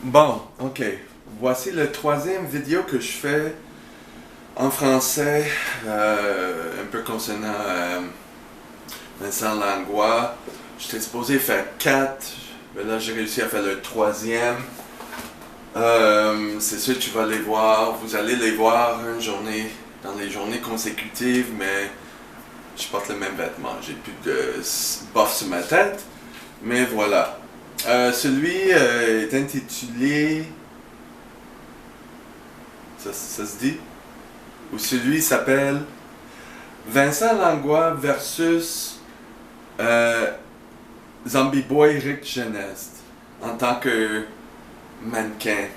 Bon, ok. Voici le troisième vidéo que je fais en français, un peu concernant Vincent Langlois. J'étais supposé faire quatre, mais là j'ai réussi à faire le troisième. C'est sûr que tu vas les voir, vous allez les voir une journée, dans les journées consécutives, mais je porte le même vêtement. J'ai plus de boff sur ma tête, mais voilà. Celui est intitulé. Ça se dit? Ou celui s'appelle Vincent Langlois versus euh, Zombie Boy Rick Genest en tant que mannequin.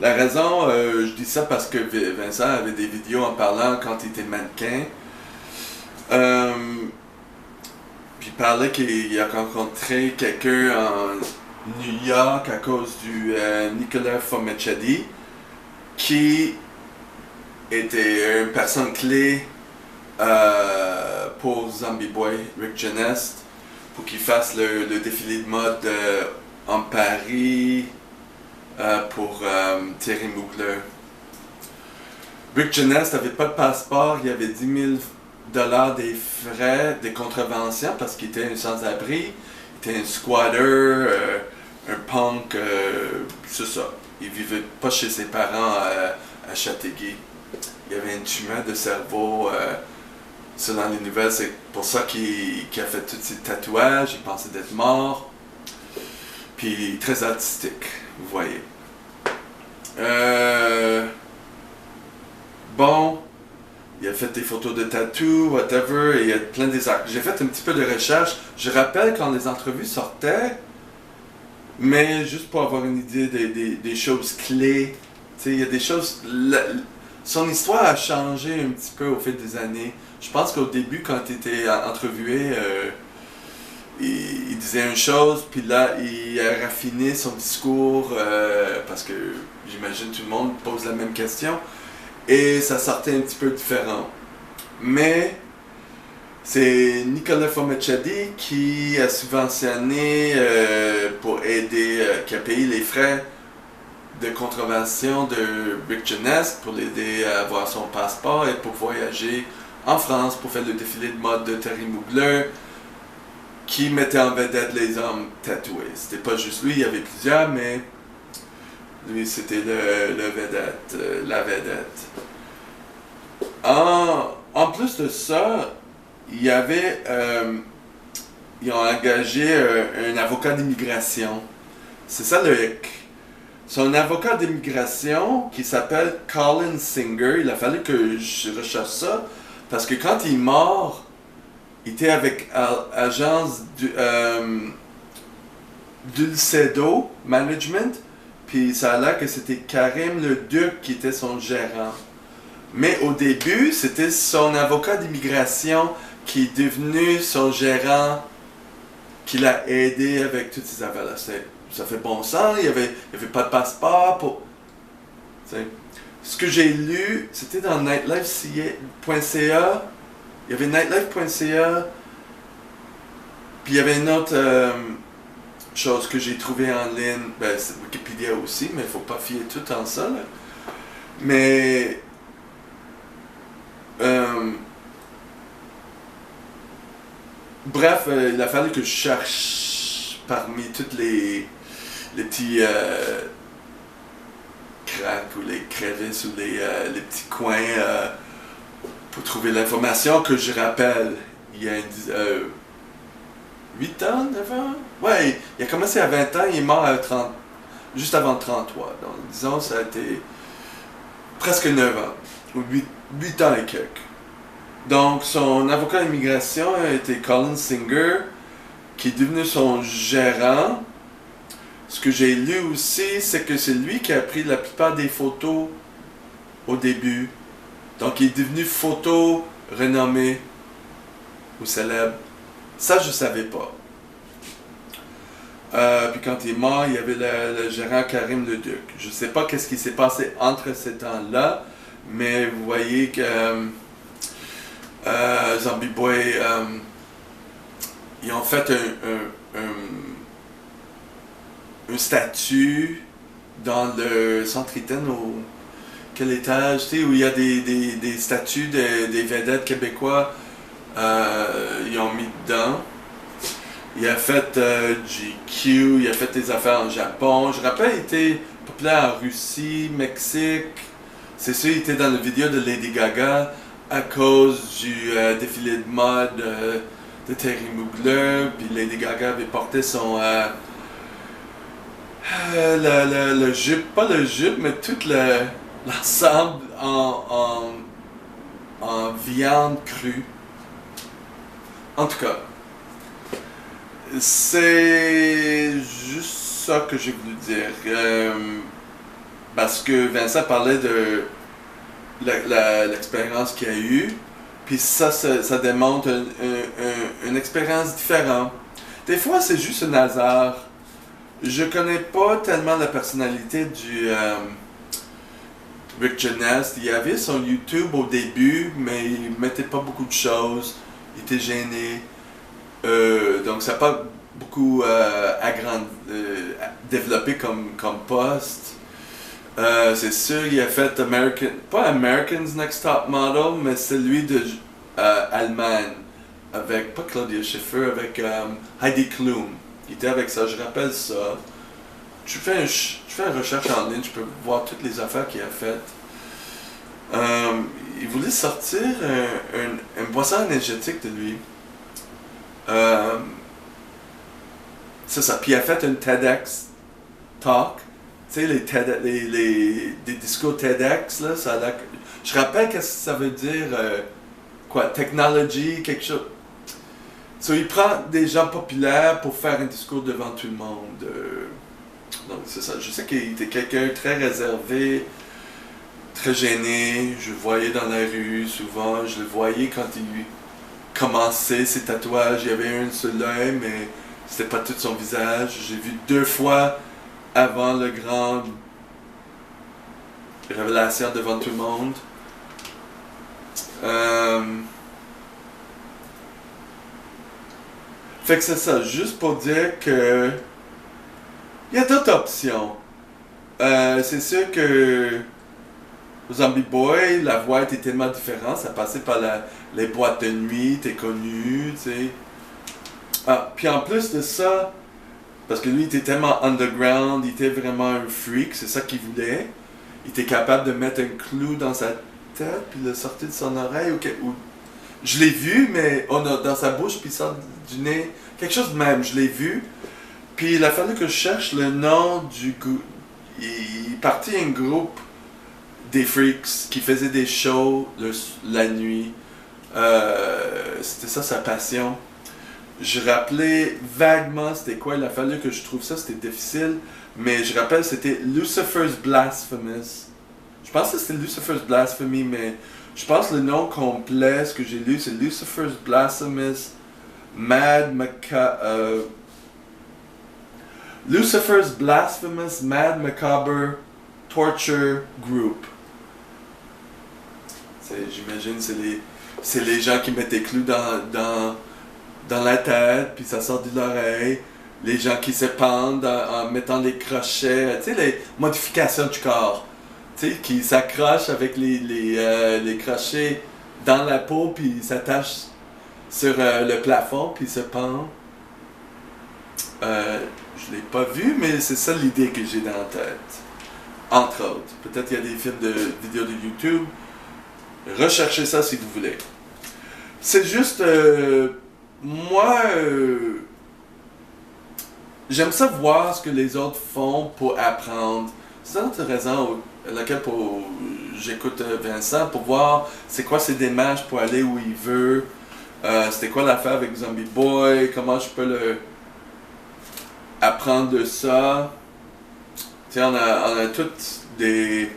La raison, je dis ça parce que Vincent avait des vidéos en parlant quand il était mannequin. Euh, Puis il parlait qu'il a rencontré quelqu'un en New York à cause du Nicolas Fomichady, qui était une personne clé pour Zombie Boy Rick Genest, pour qu'il fasse le défilé de mode en Paris pour Thierry Mugler. Rick Genest n'avait pas de passeport, il y avait 10 000 $ des frais, des contraventions, parce qu'il était un sans-abri, il était un squatter, un punk, c'est ça. Il vivait pas chez ses parents à Châteauguay. Il avait une tumeur de cerveau, selon les nouvelles, c'est pour ça qu'il a fait tous ses tatouages, il pensait d'être mort. Puis très artistique, vous voyez. Bon, il a fait des photos de tatou, whatever, et il y a plein des actes. J'ai fait un petit peu de recherche. Je rappelle quand les entrevues sortaient, mais juste pour avoir une idée des choses clés. Tu sais, il y a des choses. Son histoire a changé un petit peu au fil des années. Je pense qu'au début, quand il était entrevué, il disait une chose, puis là, il a raffiné son discours, parce que j'imagine tout le monde pose la même question, et ça sortait un petit peu différent. Mais c'est Nicolas Fomichady qui a subventionné pour aider, qui a payé les frais de contravention de Rick Genest pour l'aider à avoir son passeport et pour voyager en France pour faire le défilé de mode de Thierry Mugler, qui mettait en vedette les hommes tatoués. C'était pas juste lui, il y avait plusieurs, mais lui c'était le vedette, la vedette. En plus de ça, il y avait, ils ont engagé un avocat d'immigration. C'est ça le hic. C'est un avocat d'immigration qui s'appelle Colin Singer. Il a fallu que je recherche ça parce que quand il est mort, il était avec agence Dulcedo Management, puis ça a l'air que c'était Karim le Duc qui était son gérant. Mais au début, c'était son avocat d'immigration qui est devenu son gérant, qui l'a aidé avec toutes ses affaires-là. Ça fait bon sens, il n'y avait pas de passeport pour. T'sais. Ce que j'ai lu, c'était dans nightlife.ca. Il y avait nightlife.ca, puis il y avait une autre chose que j'ai trouvée en ligne, ben c'est Wikipédia aussi, mais il ne faut pas fier tout en ça. Là. Mais bref, il a fallu que je cherche parmi toutes les petits cracks ou les crevices ou les petits coins pour trouver l'information que je rappelle. Il y a 8 ans, 9 ans? Ouais, il a commencé à 20 ans, il est mort à 30, juste avant 33. Donc disons, ça a été presque 9 ans, ou 8 ans et quelques. Donc son avocat d'immigration a été Colin Singer, qui est devenu son gérant. Ce que j'ai lu aussi, c'est que c'est lui qui a pris la plupart des photos au début. Donc il est devenu photo renommé ou célèbre. Ça, je savais pas. Puis quand il est mort, il y avait le gérant Karim le Duc. Je sais pas qu'est-ce qui s'est passé entre ces temps-là, mais vous voyez que Zombie Boy, ils ont fait un statut dans le centre Iten, au quel étage, tu sais, où il y a des statues des vedettes québécois, ils ont mis dedans. Il a fait GQ, il a fait des affaires en Japon. Je rappelle, il était populaire en Russie, Mexique. C'est sûr, il était dans la vidéo de Lady Gaga à cause du défilé de mode de Terry Mugler. Puis Lady Gaga avait porté son le jupe, pas le jupe, mais tout l'ensemble en viande crue. En tout cas, c'est juste ça que j'ai voulu dire. Parce que Vincent parlait de l'expérience qu'il a eue, puis ça démontre une expérience différente. Des fois, c'est juste un hasard. Je connais pas tellement la personnalité du Rick Genest. Il avait son YouTube au début, mais il mettait pas beaucoup de choses. Il était gêné. Donc ça n'a pas beaucoup développé comme poste. C'est sûr, il a fait pas American's Next Top Model, mais celui de Allemagne, avec, pas Claudia Schiffer, avec Heidi Klum. Il était avec ça, je rappelle ça. Je fais une recherche en ligne, je peux voir toutes les affaires qu'il a faites. Il voulait sortir une boisson énergétique de lui. C'est ça. Puis il a fait un TEDx talk. Tu sais, des discours TEDx, là, je rappelle qu'est-ce que ça veut dire, quoi, technology, quelque chose. So, il prend des gens populaires pour faire un discours devant tout le monde. Donc, c'est ça. Je sais qu'il était quelqu'un très réservé, très gêné. Je le voyais dans la rue souvent. Je le voyais quand il commençait ses tatouages. Il y avait un sur l'œil, mais c'était pas tout son visage. J'ai vu 2 fois avant le grand révélation devant tout le monde. Fait que c'est ça, juste pour dire que il y a d'autres options. C'est sûr que Zombie Boy, la voix était tellement différente, ça passait par les boîtes de nuit, t'es connu, tu sais. Ah, puis en plus de ça, parce que lui il était tellement underground, il était vraiment un freak, c'est ça qu'il voulait. Il était capable de mettre un clou dans sa tête, puis le sortir de son oreille, ou je l'ai vu, mais dans sa bouche, puis il sort du nez, quelque chose de même, je l'ai vu. Puis il a fallu que je cherche le nom du groupe. Il partit un groupe des freaks qui faisait des shows la nuit. C'était ça sa passion. Je rappelais vaguement c'était quoi, il a fallu que je trouve ça, c'était difficile. Mais je rappelle c'était Lucifer's Blasphemous. Je pense que c'était Lucifer's Blasphemy, mais je pense que le nom complet, ce que j'ai lu, c'est Lucifer's Blasphemous Lucifer's Blasphemous Mad Macabre Torture Group. J'imagine c'est les gens qui mettent des clous dans la tête, puis ça sort de l'oreille. Les gens qui se pendent en mettant des crochets, tu sais, les modifications du corps. Tu sais, qui s'accrochent avec les crochets dans la peau, puis ils s'attachent sur le plafond, puis ils se pendent. Je l'ai pas vu, mais c'est ça l'idée que j'ai dans la tête. Entre autres. Peut-être qu'il y a des films de vidéos de YouTube. Recherchez ça si vous voulez. C'est juste... moi... j'aime ça voir ce que les autres font pour apprendre. C'est une autre raison à laquelle j'écoute Vincent, pour voir c'est quoi ses démarches pour aller où il veut. C'était quoi l'affaire avec Zombie Boy, comment je peux apprendre de ça. Tu sais, on a tous des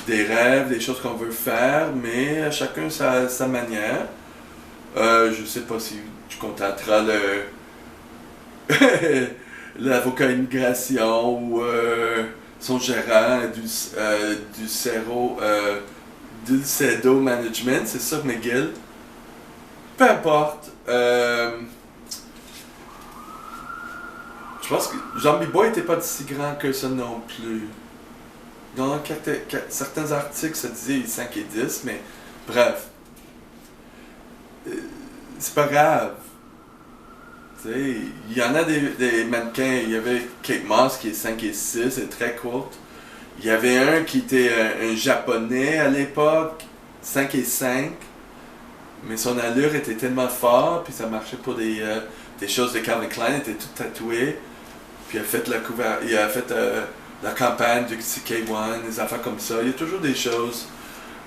rêves, des choses qu'on veut faire, mais chacun sa manière. Je sais pas si tu contacteras l'avocat immigration ou son gérant Dulcedo Management, c'est ça McGill. Peu importe. Je Je pense que Zombie Boy n'était pas si grand que ça non plus. Dans certains articles, ça disait 5 et 10, mais bref. C'est pas grave. Tu sais, il y en a des mannequins. Il y avait Kate Moss qui est 5 et 6, elle est très courte. Il y avait un qui était un japonais à l'époque, 5 et 5. Mais son allure était tellement forte, puis ça marchait pour des choses de Calvin Klein, il était tout tatoué. Puis il a fait la campagne du CK1, des affaires comme ça. Il y a toujours des choses.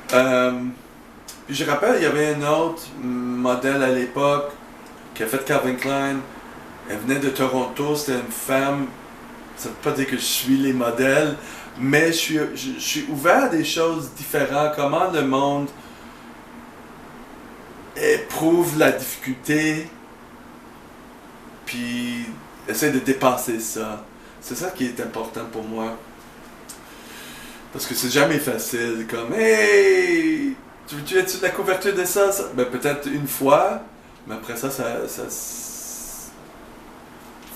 Puis je rappelle, il y avait un autre modèle à l'époque qui a fait Calvin Klein. Elle venait de Toronto, c'était une femme. Ça ne veut pas dire que je suis les modèles, mais je suis ouvert à des choses différentes. Comment le monde éprouve la difficulté, puis essaie de dépasser ça. C'est ça qui est important pour moi. Parce que c'est jamais facile, comme « Hey! Tu es-tu de la couverture de ça? » Ben peut-être une fois, mais après ça,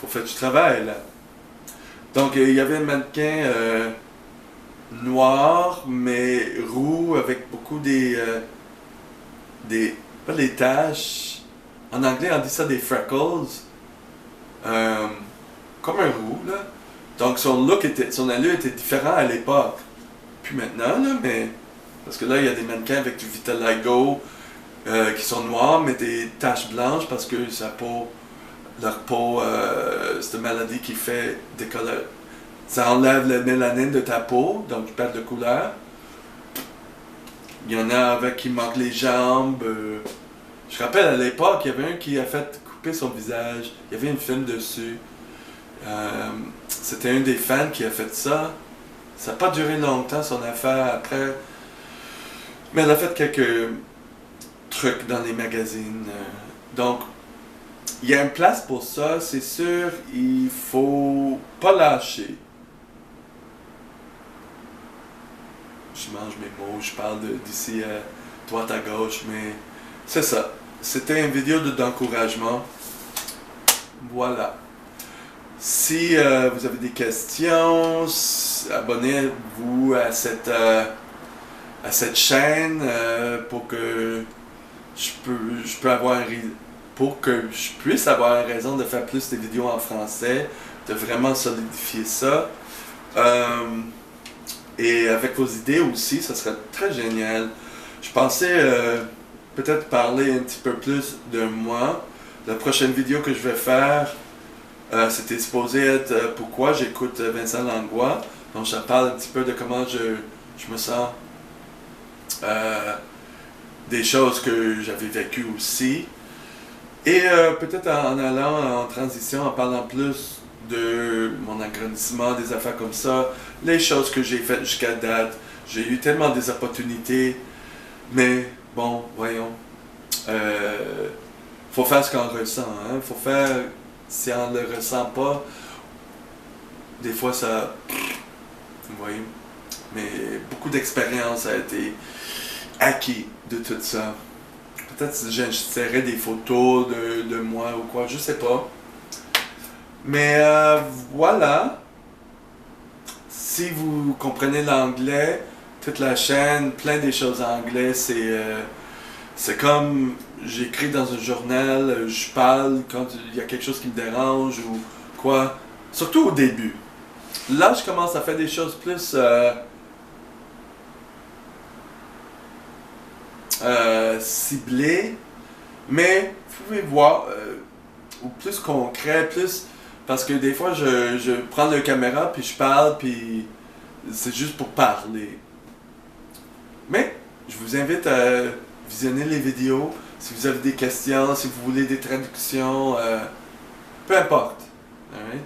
faut faire du travail, là. Donc, il y avait un mannequin noir, mais roux, avec beaucoup pas des taches. En anglais, on dit ça des freckles. Comme un roux, là. Donc, son allure était différent à l'époque. Puis maintenant, là, mais... Parce que là, il y a des mannequins avec du vitiligo qui sont noirs, mais des taches blanches parce que leur peau, c'est une maladie qui fait décoller. Ça enlève la mélanine de ta peau, donc tu perds de couleur. Il y en a avec qui manquent les jambes. Je rappelle à l'époque, il y avait un qui a fait couper son visage. Il y avait une film dessus. C'était un des fans qui a fait ça. Ça n'a pas duré longtemps son affaire après. Mais elle a fait quelques trucs dans les magazines. Donc, il y a une place pour ça, c'est sûr. Il faut pas lâcher. Je mange mes mots, je parle d'ici à droite à gauche, mais c'est ça. C'était une vidéo d'encouragement. Voilà. Si vous avez des questions, abonnez-vous à cette chaîne pour que pour que je puisse avoir une raison de faire plus de vidéos en français, de vraiment solidifier ça. Et avec vos idées aussi, ça serait très génial. Je pensais peut-être parler un petit peu plus de moi. La prochaine vidéo que je vais faire, c'était supposé être pourquoi j'écoute Vincent Langlois. Donc je parle un petit peu de comment je me sens, des choses que j'avais vécues aussi. Et peut-être en allant en transition, en parlant plus de mon agrandissement, des affaires comme ça, les choses que j'ai faites jusqu'à date. J'ai eu tellement des opportunités, mais bon, voyons. Faut faire ce qu'on ressent, hein. Faut faire, si on ne le ressent pas, des fois ça... Vous voyez. Mais beaucoup d'expérience a été acquis de tout ça. Peut-être que j'insérerai des photos de moi ou quoi, je sais pas. Mais voilà. Si vous comprenez l'anglais, toute la chaîne, plein des choses en anglais, c'est comme j'écris dans un journal, je parle quand il y a quelque chose qui me dérange ou quoi. Surtout au début. Là, je commence à faire des choses plus ciblées, mais vous pouvez voir, ou plus concret, plus... Parce que des fois, je prends la caméra, puis je parle, puis c'est juste pour parler. Mais, je vous invite à visionner les vidéos. Si vous avez des questions, si vous voulez des traductions, peu importe. Alright?